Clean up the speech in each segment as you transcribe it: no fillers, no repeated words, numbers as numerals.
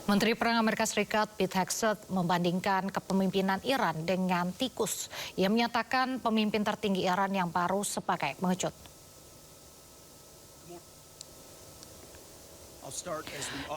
Menteri Perang Amerika Serikat Pete Hegseth membandingkan kepemimpinan Iran dengan tikus. Ia menyatakan pemimpin tertinggi Iran yang baru sebagai pengecut.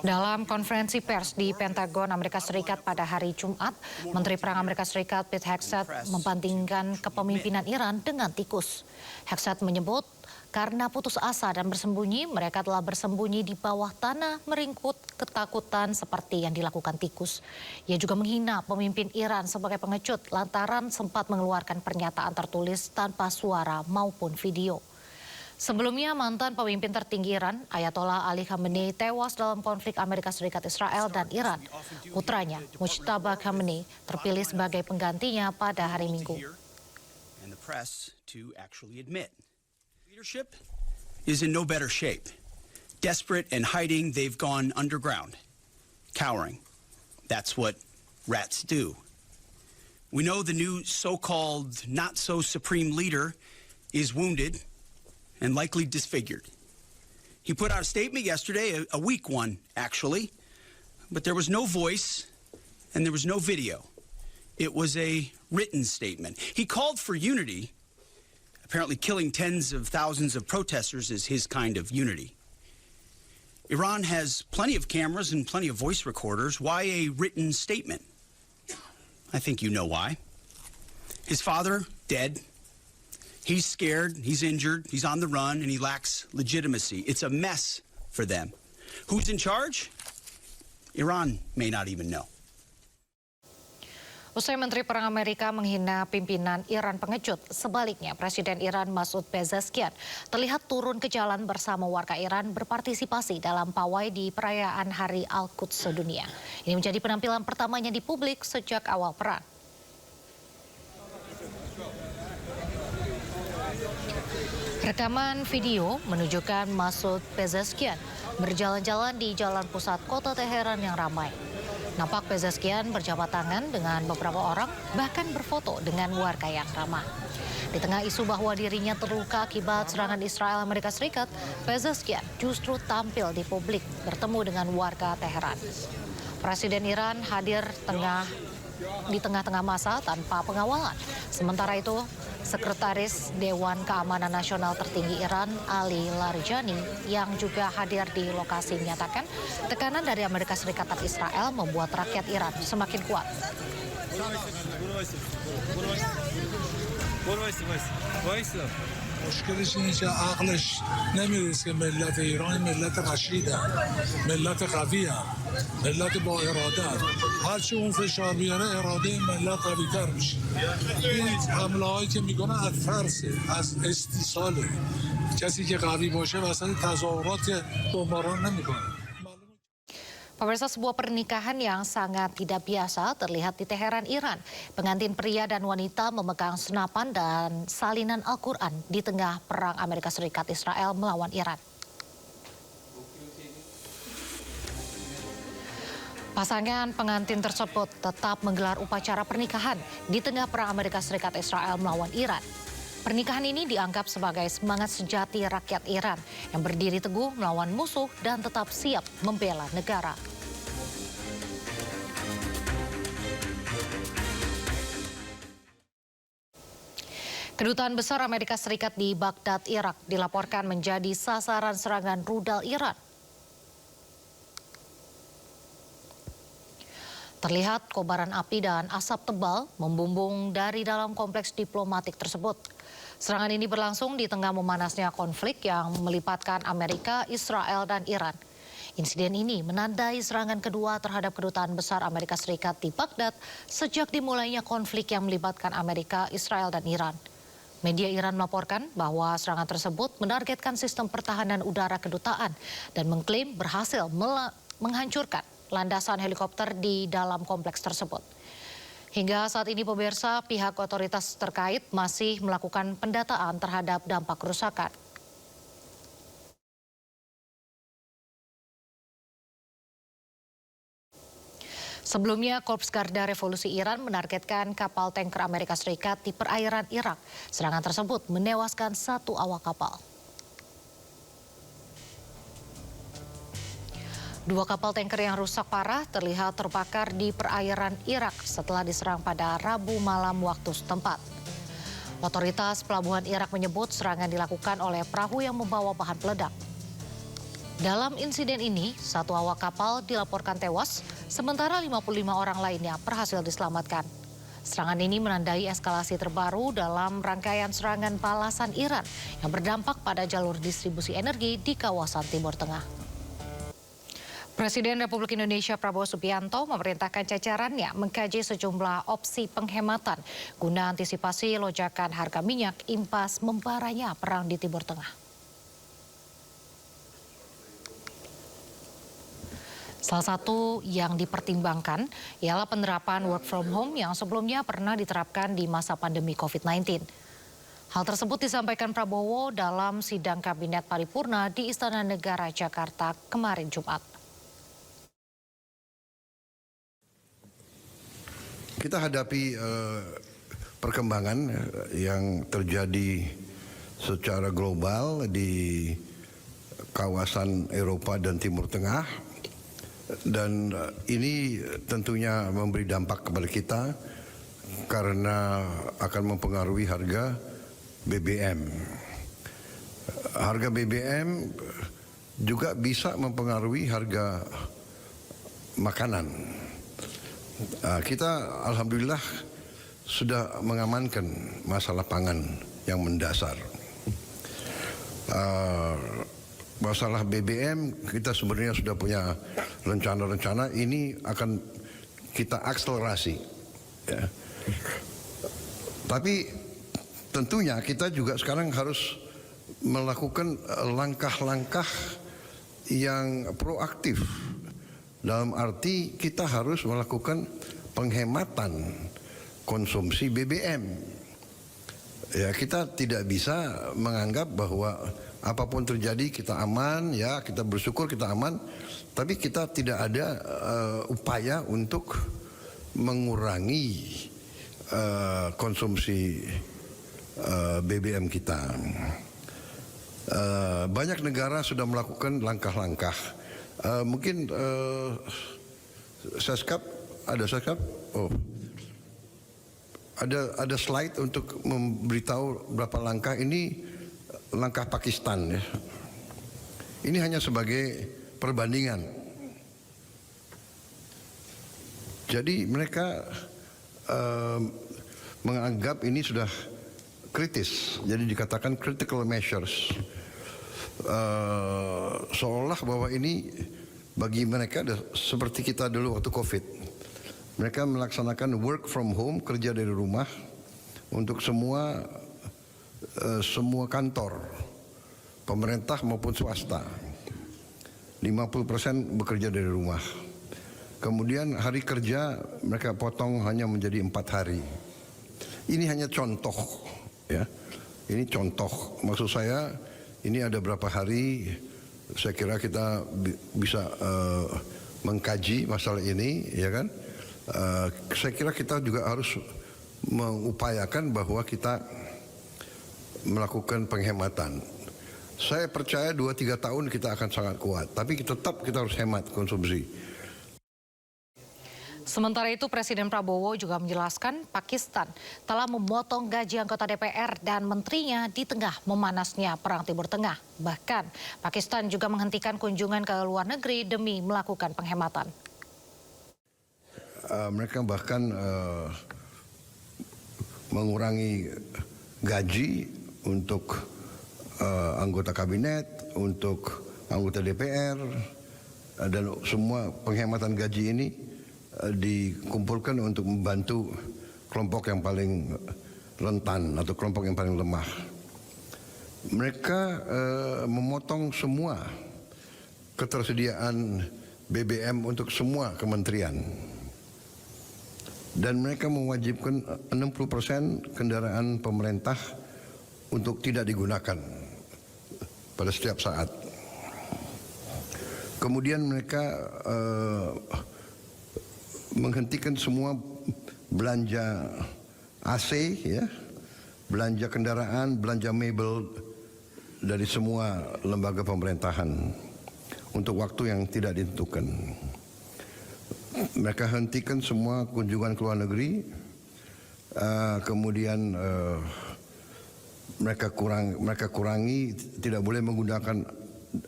Dalam konferensi pers di Pentagon Amerika Serikat pada hari Jumat, Menteri Perang Amerika Serikat Pete Hegseth membandingkan kepemimpinan Iran dengan tikus. Hegseth menyebut karena putus asa dan bersembunyi, mereka telah bersembunyi di bawah tanah meringkut ketakutan seperti yang dilakukan tikus. Ia juga menghina pemimpin Iran sebagai pengecut lantaran sempat mengeluarkan pernyataan tertulis tanpa suara maupun video. Sebelumnya, mantan pemimpin tertinggi Iran, Ayatollah Ali Khamenei, tewas dalam konflik Amerika Serikat, Israel, dan Iran. Putranya, Mujtaba Khamenei, terpilih sebagai penggantinya pada hari Minggu. Leadership is in no better shape. Desperate and hiding, they've gone underground, cowering. That's what rats do. We know the new so-called not-so-supreme leader is wounded and likely disfigured. He put out a statement yesterday, a weak one, actually, but there was no voice and there was no video. It was a written statement. He called for unity. Apparently killing tens of thousands of protesters is his kind of unity. Iran has plenty of cameras and plenty of voice recorders. Why a written statement? I think you know why. His father, dead. He's scared, he's injured, he's on the run, and he lacks legitimacy. It's a mess for them. Who's in charge? Iran may not even know. Usai Menteri Perang Amerika menghina pimpinan Iran pengecut, sebaliknya Presiden Iran Masoud Pezeshkian terlihat turun ke jalan bersama warga Iran berpartisipasi dalam pawai di perayaan Hari Al-Quds sedunia. Ini menjadi penampilan pertamanya di publik sejak awal perang. Rekaman video menunjukkan Masoud Pezeshkian berjalan-jalan di jalan pusat kota Teheran yang ramai. Nampak Pezeshkian berjabat tangan dengan beberapa orang, bahkan berfoto dengan warga yang ramah. Di tengah isu bahwa dirinya terluka akibat serangan Israel Amerika Serikat, Pezeshkian justru tampil di publik bertemu dengan warga Teheran. Presiden Iran hadir di tengah-tengah masa tanpa pengawalan. Sementara itu, Sekretaris Dewan Keamanan Nasional tertinggi Iran, Ali Larijani, yang juga hadir di lokasi menyatakan tekanan dari Amerika Serikat dan Israel membuat rakyat Iran semakin kuat. مشکلش اینه که عقلش نمیرسه که ملت ایران ملت رشیدن، ملت قوی هم، ملت با اراده هم. هرچی اون فشار بیاره اراده ملت قوی تر میشه. این حمله هایی که میکنه از ترسه، از استیصاله. کسی که قوی باشه وسط تظاهرات بمباران نمیکنه. Pemirsa, sebuah pernikahan yang sangat tidak biasa terlihat di Teheran, Iran. Pengantin pria dan wanita memegang senapan dan salinan Al-Quran di tengah perang Amerika Serikat Israel melawan Iran. Pasangan pengantin tersebut tetap menggelar upacara pernikahan di tengah perang Amerika Serikat Israel melawan Iran. Pernikahan ini dianggap sebagai semangat sejati rakyat Iran yang berdiri teguh melawan musuh dan tetap siap membela negara. Kedutaan Besar Amerika Serikat di Baghdad, Irak dilaporkan menjadi sasaran serangan rudal Iran. Terlihat kobaran api dan asap tebal membumbung dari dalam kompleks diplomatik tersebut. Serangan ini berlangsung di tengah memanasnya konflik yang melibatkan Amerika, Israel, dan Iran. Insiden ini menandai serangan kedua terhadap Kedutaan Besar Amerika Serikat di Baghdad sejak dimulainya konflik yang melibatkan Amerika, Israel, dan Iran. Media Iran melaporkan bahwa serangan tersebut menargetkan sistem pertahanan udara kedutaan dan mengklaim berhasil menghancurkan landasan helikopter di dalam kompleks tersebut. Hingga saat ini pemirsa, pihak otoritas terkait masih melakukan pendataan terhadap dampak kerusakan. Sebelumnya, Korps Garda Revolusi Iran menargetkan kapal tanker Amerika Serikat di perairan Irak. Serangan tersebut menewaskan 1 awak kapal. 2 kapal tanker yang rusak parah terlihat terbakar di perairan Irak setelah diserang pada Rabu malam waktu setempat. Otoritas pelabuhan Irak menyebut serangan dilakukan oleh perahu yang membawa bahan peledak. Dalam insiden ini, 1 awak kapal dilaporkan tewas, sementara 55 orang lainnya berhasil diselamatkan. Serangan ini menandai eskalasi terbaru dalam rangkaian serangan balasan Iran yang berdampak pada jalur distribusi energi di kawasan Timur Tengah. Presiden Republik Indonesia Prabowo Subianto memerintahkan jajarannya mengkaji sejumlah opsi penghematan guna antisipasi lonjakan harga minyak imbas membaranya perang di Timur Tengah. Salah satu yang dipertimbangkan ialah penerapan work from home yang sebelumnya pernah diterapkan di masa pandemi COVID-19. Hal tersebut disampaikan Prabowo dalam sidang Kabinet Paripurna di Istana Negara Jakarta kemarin Jumat. Kita hadapi perkembangan yang terjadi secara global di kawasan Eropa dan Timur Tengah. Dan ini tentunya memberi dampak kepada kita karena akan mempengaruhi harga BBM. Harga BBM juga bisa mempengaruhi harga makanan. Kita alhamdulillah sudah mengamankan masalah pangan yang mendasar. Masalah BBM kita sebenarnya sudah punya rencana-rencana, ini akan kita akselerasi. Ya. Tapi tentunya kita juga sekarang harus melakukan langkah-langkah yang proaktif. Dalam arti kita harus melakukan penghematan konsumsi BBM. Ya, kita tidak bisa menganggap bahwa apapun terjadi kita aman, ya kita bersyukur kita aman, tapi kita tidak ada upaya untuk mengurangi konsumsi BBM kita. Banyak negara sudah melakukan langkah-langkah. Mungkin Seskap, ada Seskap? Oh. Ada slide untuk memberitahu berapa langkah ini. Langkah Pakistan ya. Ini hanya sebagai perbandingan. Jadi mereka menganggap ini sudah kritis. Jadi dikatakan critical measures. Seolah bahwa ini bagi mereka seperti kita dulu waktu COVID. Mereka melaksanakan work from home, kerja dari rumah untuk semua kantor, pemerintah maupun swasta. 50% bekerja dari rumah. Kemudian hari kerja mereka potong hanya menjadi 4 hari. Ini hanya contoh, ya. Ini contoh. Maksud saya, ini ada berapa hari? Saya kira kita bisa mengkaji masalah ini, ya kan? Saya kira kita juga harus mengupayakan bahwa kita melakukan penghematan. Saya percaya 2-3 tahun kita akan sangat kuat, tapi tetap kita harus hemat konsumsi. Sementara itu Presiden Prabowo juga menjelaskan Pakistan telah memotong gaji anggota DPR dan menterinya di tengah memanasnya perang Timur Tengah. Bahkan Pakistan juga menghentikan kunjungan ke luar negeri demi melakukan penghematan. Mereka bahkan mengurangi gaji untuk anggota kabinet, untuk anggota DPR, dan semua penghematan gaji ini dikumpulkan untuk membantu kelompok yang paling rentan atau kelompok yang paling lemah. Mereka memotong semua ketersediaan BBM untuk semua kementerian. Dan mereka mewajibkan 60% kendaraan pemerintah untuk tidak digunakan pada setiap saat. Kemudian mereka menghentikan semua belanja AC, ya, belanja kendaraan, belanja mebel dari semua lembaga pemerintahan. untuk waktu yang tidak ditentukan. Mereka hentikan semua kunjungan ke luar negeri, kemudian mereka kurangi, tidak boleh menggunakan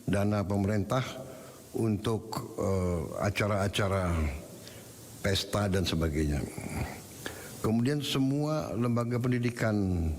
dana pemerintah untuk acara-acara pesta dan sebagainya. Kemudian semua lembaga pendidikan